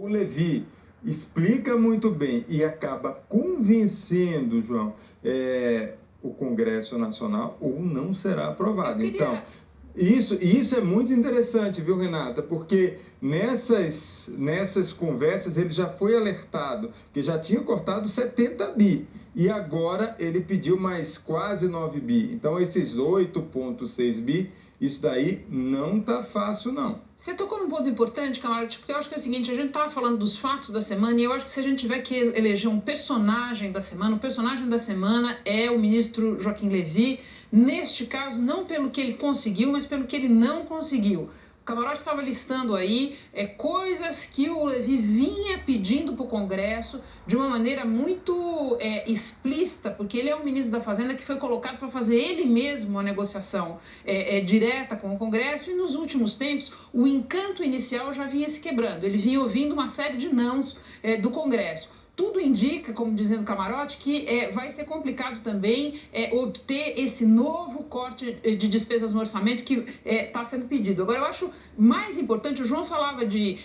O Levi explica muito bem e acaba convencendo, João, o Congresso Nacional, ou não será aprovado. Então, isso é muito interessante, viu, Renata? Porque nessas conversas ele já foi alertado que já tinha cortado 70 bi e agora ele pediu mais quase 9 bi. Então, esses 8,6 bi, isso daí não tá fácil, não. Você tocou num ponto importante, Camargo, porque eu acho que é o seguinte, a gente estava falando dos fatos da semana e eu acho que se a gente tiver que eleger um personagem da semana, o personagem da semana é o ministro Joaquim Levy, neste caso não pelo que ele conseguiu, mas pelo que ele não conseguiu. O Camarote estava listando aí coisas que o Levy vinha pedindo para o Congresso de uma maneira muito explícita, porque ele é o ministro da Fazenda que foi colocado para fazer ele mesmo uma negociação direta com o Congresso, e nos últimos tempos o encanto inicial já vinha se quebrando, ele vinha ouvindo uma série de nãos do Congresso. Tudo indica, como dizendo o Camarote, que vai ser complicado também obter esse novo corte de despesas no orçamento que está sendo pedido. Agora, eu acho mais importante, o João falava de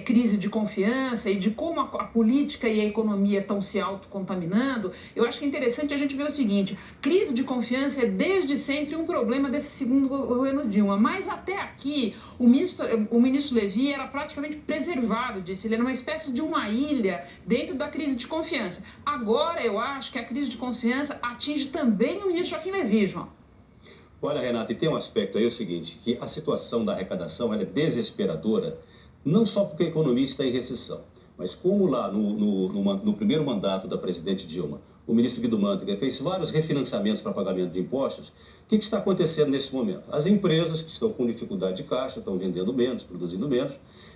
crise de confiança e de como a política e a economia estão se autocontaminando. Eu acho que é interessante a gente ver o seguinte, crise de confiança é desde sempre um problema desse segundo governo Dilma, mas até aqui o ministro Levy era praticamente preservado disso, ele era uma espécie de uma ilha dentro da crise de confiança. Agora eu acho que a crise de confiança atinge também o ministro Joaquim Levy, João. Olha, Renata, e tem um aspecto aí, o seguinte, que a situação da arrecadação ela é desesperadora, não só porque a economia está em recessão, mas como lá no primeiro mandato da presidente Dilma, o ministro Guido Mantega fez vários refinanciamentos para pagamento de impostos, o que está acontecendo nesse momento? As empresas que estão com dificuldade de caixa, estão vendendo menos, produzindo menos,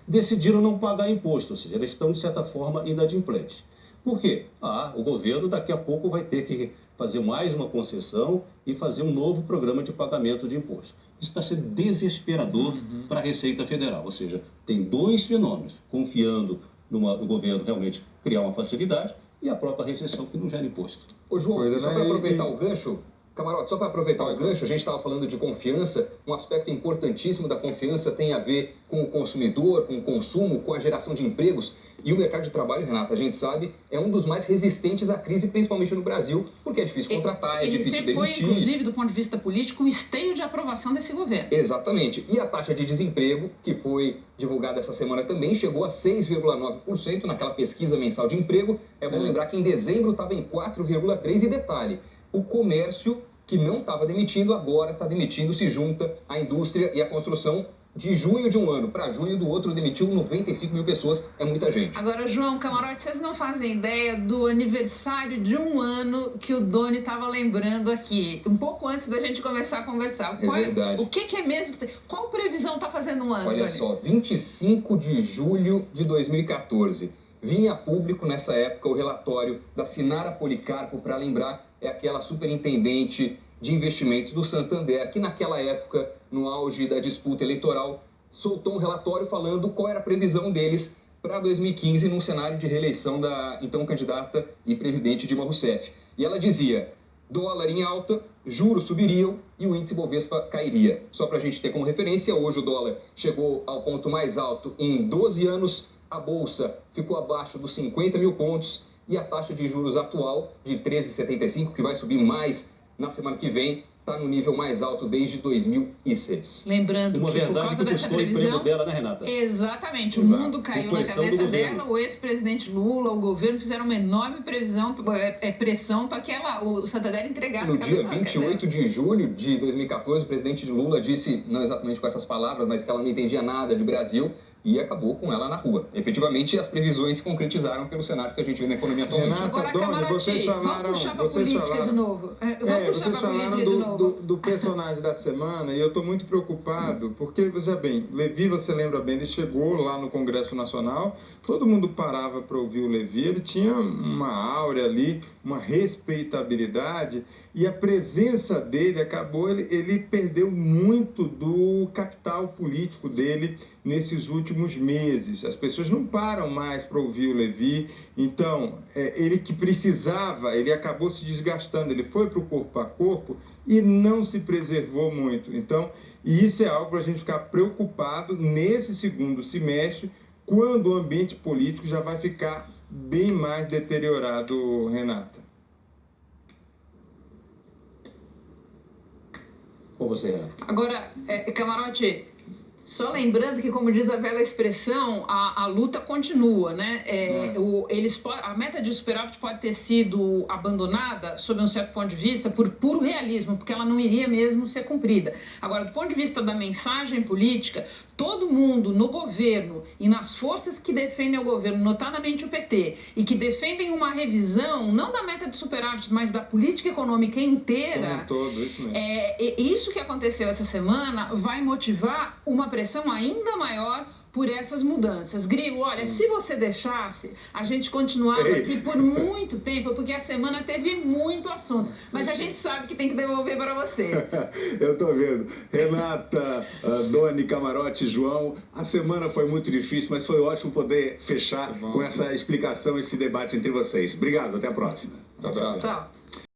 decidiram não pagar imposto, ou seja, eles estão, de certa forma, inadimplentes. Por quê? O governo daqui a pouco vai ter que fazer mais uma concessão e fazer um novo programa de pagamento de imposto. Isso está sendo desesperador para a Receita Federal, ou seja, tem dois fenômenos, confiando no governo realmente criar uma facilidade e a própria recessão que não gera imposto. Ô João, só para aproveitar o gancho, Camarote, só para aproveitar o gancho, a gente estava falando de confiança, um aspecto importantíssimo da confiança tem a ver com o consumidor, com o consumo, com a geração de empregos. E o mercado de trabalho, Renata, a gente sabe, é um dos mais resistentes à crise, principalmente no Brasil, porque é difícil contratar, é difícil demitir. Ele foi, inclusive, do ponto de vista político, um esteio de aprovação desse governo. Exatamente. E a taxa de desemprego, que foi divulgada essa semana também, chegou a 6,9% naquela pesquisa mensal de emprego. É bom lembrar que em dezembro estava em 4,3%. E detalhe, o comércio, que não estava demitindo, agora está demitindo, se junta à indústria e à construção. De junho de um ano para junho do outro, demitiu 95 mil pessoas, é muita gente. Agora, João, Camarote, vocês não fazem ideia do aniversário de um ano que o Doni estava lembrando aqui, um pouco antes da gente começar a conversar. Verdade. O que é mesmo? Qual previsão está fazendo um ano, Olha Doni? só, 25 de julho de 2014. Vinha a público nessa época o relatório da Sinara Policarpo, para lembrar, é aquela superintendente de investimentos do Santander, que naquela época, no auge da disputa eleitoral, soltou um relatório falando qual era a previsão deles para 2015 num cenário de reeleição da então candidata e presidente Dilma Rousseff. E ela dizia, dólar em alta, juros subiriam e o índice Bovespa cairia. Só para a gente ter como referência, hoje o dólar chegou ao ponto mais alto em 12 anos, a Bolsa ficou abaixo dos 50 mil pontos e a taxa de juros atual de 13,75, que vai subir mais na semana que vem, está no nível mais alto desde 2006. Lembrando uma que verdade por causa que custou o emprego dela, né, Renata? Exatamente. Exato. O mundo caiu na pressão cabeça do governo. dela, o ex-presidente Lula, o governo fizeram uma enorme pressão para que o Santander entregasse No a dia cabeça 28 de julho de 2014, o presidente Lula disse, não exatamente com essas palavras, mas que ela não entendia nada de Brasil, e acabou com ela na rua. Efetivamente, as previsões se concretizaram pelo cenário que a gente vê na economia atualmente. Renata, Agora, Doni, Camarote, vocês falaram... vamos puxar para política de novo. Vocês falaram do personagem da semana e eu estou muito preocupado porque, veja bem, Levy, você lembra bem, ele chegou lá no Congresso Nacional, todo mundo parava para ouvir o Levy, ele tinha uma áurea ali, uma respeitabilidade e a presença dele acabou, ele perdeu muito do capital político dele nesses últimos meses. As pessoas não param mais para ouvir o Levy, então ele que precisava, ele acabou se desgastando, ele foi para o corpo a corpo e não se preservou muito. Então, isso é algo para a gente ficar preocupado nesse segundo semestre, quando o ambiente político já vai ficar bem mais deteriorado, Renata? Com você, Renata. Agora, Camarote, só lembrando que, como diz a velha expressão, a luta continua, né? A meta de superávit pode ter sido abandonada, sob um certo ponto de vista, por puro realismo, porque ela não iria mesmo ser cumprida. Agora, do ponto de vista da mensagem política, todo mundo no governo e nas forças que defendem o governo, notadamente o PT, e que defendem uma revisão, não da meta de superávit, mas da política econômica inteira, como um todo, isso mesmo. Isso que aconteceu essa semana vai motivar uma pressão ainda maior por essas mudanças. Grilo, olha, se você deixasse, a gente continuava aqui por muito tempo, porque a semana teve muito assunto. Mas a gente sabe que tem que devolver para você. Eu tô vendo. Renata, Doni, Camarote, João, a semana foi muito difícil, mas foi ótimo poder fechar com essa explicação, esse debate entre vocês. Obrigado, até a próxima. Tchau. Tchau.